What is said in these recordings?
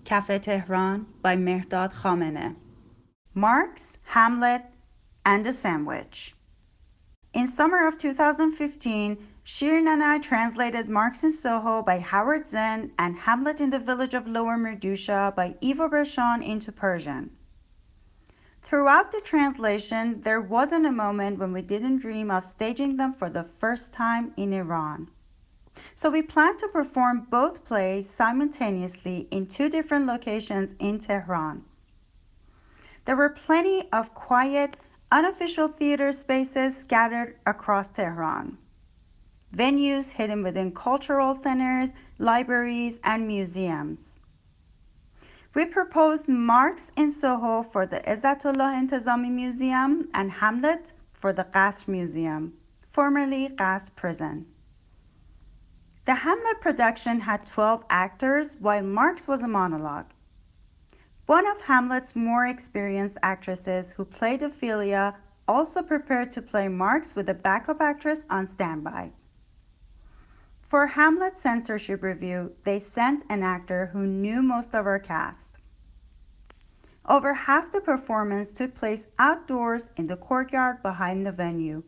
Café Tehran by Mehrdad Khameneh. Marx, Hamlet, and a Sandwich. In summer of 2015, Shirin and I translated Marx in Soho by Howard Zinn and Hamlet in the Village of Lower Merdusha by Ivo Breshon into Persian. Throughout the translation, there wasn't a moment when we didn't dream of staging them for the first time in Iran. So we planned to perform both plays simultaneously in two different locations in Tehran. There were plenty of quiet, unofficial theater spaces scattered across Tehran. Venues hidden within cultural centers, libraries, and museums. We proposed Marx in Soho for the Izzatullah Intizami Museum and Hamlet for the Qasr Museum, formerly Qasr Prison. The Hamlet production had 12 actors, while Marx was a monologue. One of Hamlet's more experienced actresses who played Ophelia also prepared to play Marx with a backup actress on standby. For Hamlet's censorship review, they sent an actor who knew most of our cast. Over half the performance took place outdoors in the courtyard behind the venue.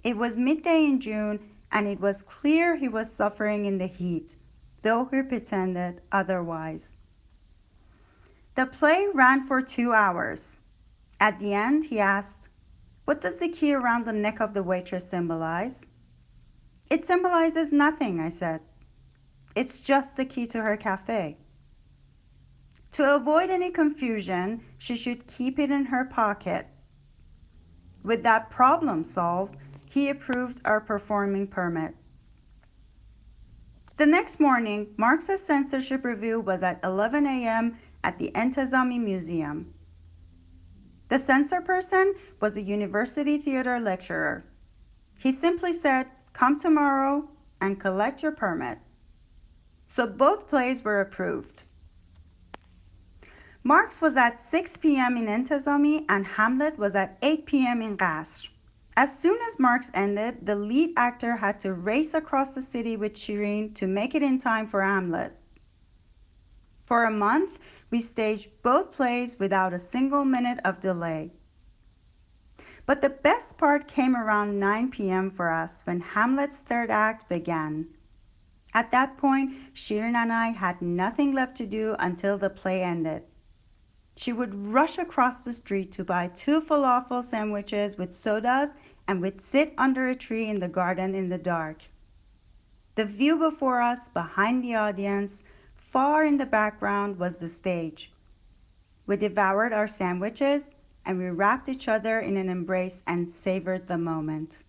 It was midday in June, and it was clear he was suffering in the heat, though he pretended otherwise. The play ran for 2 hours. At the end, he asked, "What does the key around the neck of the waitress symbolize?" "It symbolizes nothing," I said. "It's just the key to her cafe." To avoid any confusion, she should keep it in her pocket. With that problem solved, he approved our performing permit. The next morning, Marx's censorship review was at 11 a.m. at the Intizami Museum. The censor person was a university theater lecturer. He simply said, "Come tomorrow and collect your permit." So both plays were approved. Marx was at 6 p.m. in Intizami and Hamlet was at 8 p.m. in Qasr. As soon as Marx ended, the lead actor had to race across the city with Shirin to make it in time for Hamlet. For a month, we staged both plays without a single minute of delay. But the best part came around 9 p.m. for us when Hamlet's third act began. At that point, Shirin and I had nothing left to do until the play ended. She would rush across the street to buy 2 falafel sandwiches with sodas and would sit under a tree in the garden in the dark. The view before us, behind the audience, far in the background was the stage. We devoured our sandwiches and we wrapped each other in an embrace and savored the moment.